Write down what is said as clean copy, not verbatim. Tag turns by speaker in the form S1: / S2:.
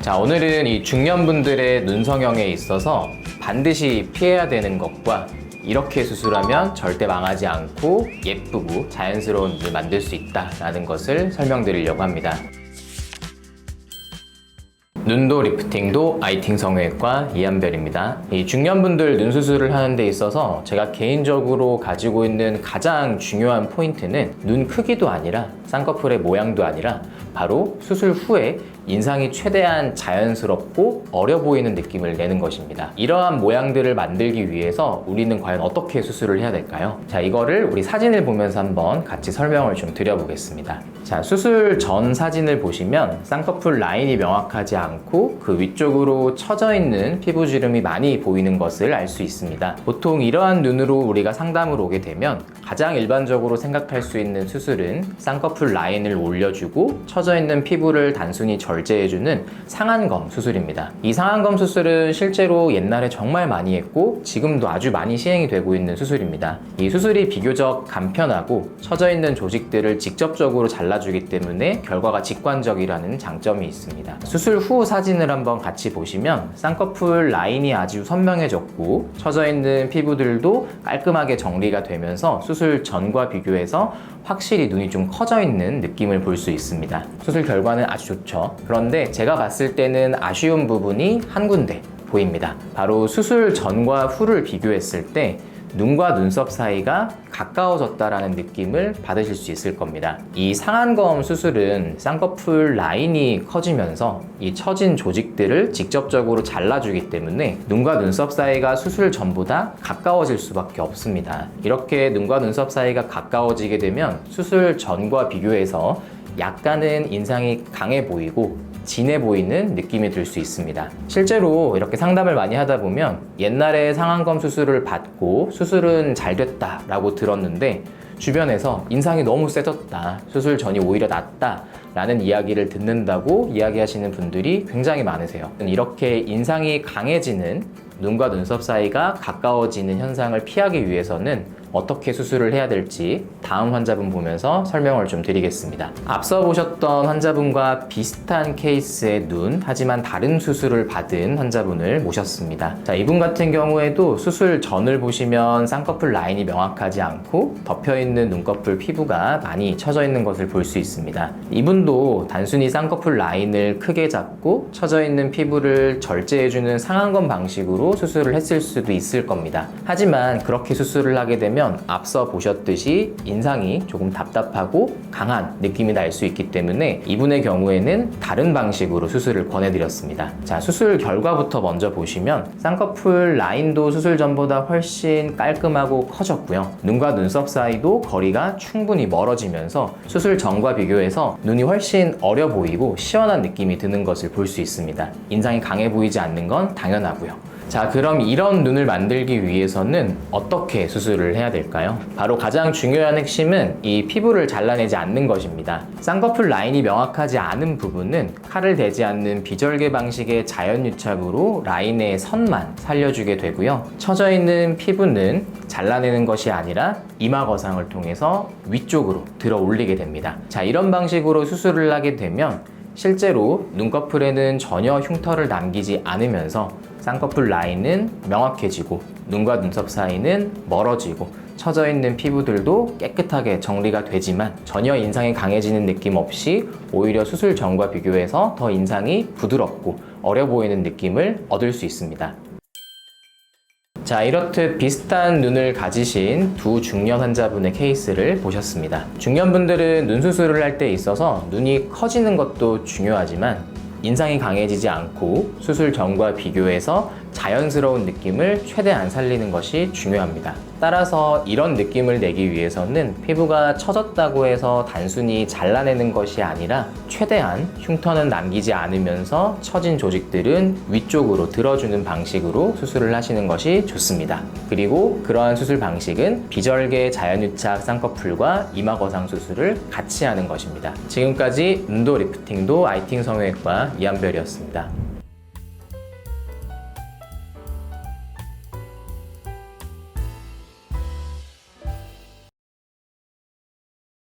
S1: 자, 오늘은 이 중년분들의 눈 성형에 있어서 반드시 피해야 되는 것과 이렇게 수술하면 절대 망하지 않고 예쁘고 자연스러운 눈을 만들 수 있다라는 것을 설명드리려고 합니다. 눈도 리프팅도 아이팅 성형외과 이한별입니다. 이 중년분들 눈 수술을 하는 데 있어서 제가 개인적으로 가지고 있는 가장 중요한 포인트는 눈 크기도 아니라 쌍꺼풀의 모양도 아니라 바로 수술 후에 인상이 최대한 자연스럽고 어려 보이는 느낌을 내는 것입니다. 이러한 모양들을 만들기 위해서 우리는 과연 어떻게 수술을 해야 될까요? 자, 이거를 우리 사진을 보면서 한번 같이 설명을 좀 드려보겠습니다. 자, 수술 전 사진을 보시면 쌍꺼풀 라인이 명확하지 않고 그 위쪽으로 처져 있는 피부주름이 많이 보이는 것을 알 수 있습니다. 보통 이러한 눈으로 우리가 상담을 오게 되면 가장 일반적으로 생각할 수 있는 수술은 쌍꺼풀 라인을 올려주고 처져 있는 피부를 단순히 절제해주는 상안검 수술입니다. 이 상안검 수술은 실제로 옛날에 정말 많이 했고 지금도 아주 많이 시행이 되고 있는 수술입니다. 이 수술이 비교적 간편하고 처져 있는 조직들을 직접적으로 잘라주기 때문에 결과가 직관적이라는 장점이 있습니다. 수술 후 사진을 한번 같이 보시면 쌍꺼풀 라인이 아주 선명해졌고 처져 있는 피부들도 깔끔하게 정리가 되면서 수술 전과 비교해서 확실히 눈이 좀 커져 있는 느낌을 볼 수 있습니다. 수술 결과는 아주 좋죠. 그런데 제가 봤을 때는 아쉬운 부분이 한 군데 보입니다. 바로 수술 전과 후를 비교했을 때 눈과 눈썹 사이가 가까워졌다라는 느낌을 받으실 수 있을 겁니다. 이 상안검 수술은 쌍꺼풀 라인이 커지면서 이 처진 조직들을 직접적으로 잘라주기 때문에 눈과 눈썹 사이가 수술 전보다 가까워질 수밖에 없습니다. 이렇게 눈과 눈썹 사이가 가까워지게 되면 수술 전과 비교해서 약간은 인상이 강해 보이고 진해 보이는 느낌이 들 수 있습니다. 실제로 이렇게 상담을 많이 하다 보면 옛날에 상안검 수술을 받고 수술은 잘 됐다 라고 들었는데 주변에서 인상이 너무 세졌다, 수술 전이 오히려 낫다 라는 이야기를 듣는다고 이야기하시는 분들이 굉장히 많으세요. 이렇게 인상이 강해지는 눈과 눈썹 사이가 가까워지는 현상을 피하기 위해서는 어떻게 수술을 해야 될지 다음 환자분 보면서 설명을 좀 드리겠습니다. 앞서 보셨던 환자분과 비슷한 케이스의 눈, 하지만 다른 수술을 받은 환자분을 모셨습니다. 자, 이분 같은 경우에도 수술 전을 보시면 쌍꺼풀 라인이 명확하지 않고 덮여있는 눈꺼풀 피부가 많이 처져 있는 것을 볼 수 있습니다. 이분도 단순히 쌍꺼풀 라인을 크게 잡고 처져 있는 피부를 절제해주는 상안검 방식으로 수술을 했을 수도 있을 겁니다. 하지만 그렇게 수술을 하게 되면 앞서 보셨듯이 인상이 조금 답답하고 강한 느낌이 날 수 있기 때문에 이분의 경우에는 다른 방식으로 수술을 권해드렸습니다. 자, 수술 결과부터 먼저 보시면 쌍꺼풀 라인도 수술 전보다 훨씬 깔끔하고 커졌고요. 눈과 눈썹 사이도 거리가 충분히 멀어지면서 수술 전과 비교해서 눈이 훨씬 어려 보이고 시원한 느낌이 드는 것을 볼 수 있습니다. 인상이 강해 보이지 않는 건 당연하고요. 자, 그럼 이런 눈을 만들기 위해서는 어떻게 수술을 해야 될까요? 바로 가장 중요한 핵심은 이 피부를 잘라내지 않는 것입니다. 쌍꺼풀 라인이 명확하지 않은 부분은 칼을 대지 않는 비절개 방식의 자연유착으로 라인의 선만 살려주게 되고요. 처져 있는 피부는 잘라내는 것이 아니라 이마거상을 통해서 위쪽으로 들어 올리게 됩니다. 자, 이런 방식으로 수술을 하게 되면 실제로 눈꺼풀에는 전혀 흉터를 남기지 않으면서 쌍꺼풀 라인은 명확해지고 눈과 눈썹 사이는 멀어지고 처져 있는 피부들도 깨끗하게 정리가 되지만 전혀 인상이 강해지는 느낌 없이 오히려 수술 전과 비교해서 더 인상이 부드럽고 어려 보이는 느낌을 얻을 수 있습니다. 자, 이렇듯 비슷한 눈을 가지신 두 중년 환자분의 케이스를 보셨습니다. 중년분들은 눈 수술을 할 때 있어서 눈이 커지는 것도 중요하지만 인상이 강해지지 않고 수술 전과 비교해서 자연스러운 느낌을 최대한 살리는 것이 중요합니다. 따라서 이런 느낌을 내기 위해서는 피부가 처졌다고 해서 단순히 잘라내는 것이 아니라 최대한 흉터는 남기지 않으면서 처진 조직들은 위쪽으로 들어주는 방식으로 수술을 하시는 것이 좋습니다. 그리고 그러한 수술 방식은 비절개 자연유착 쌍꺼풀과 이마거상 수술을 같이 하는 것입니다. 지금까지 눈도 리프팅도 아이팅 성형외과 이한별이었습니다.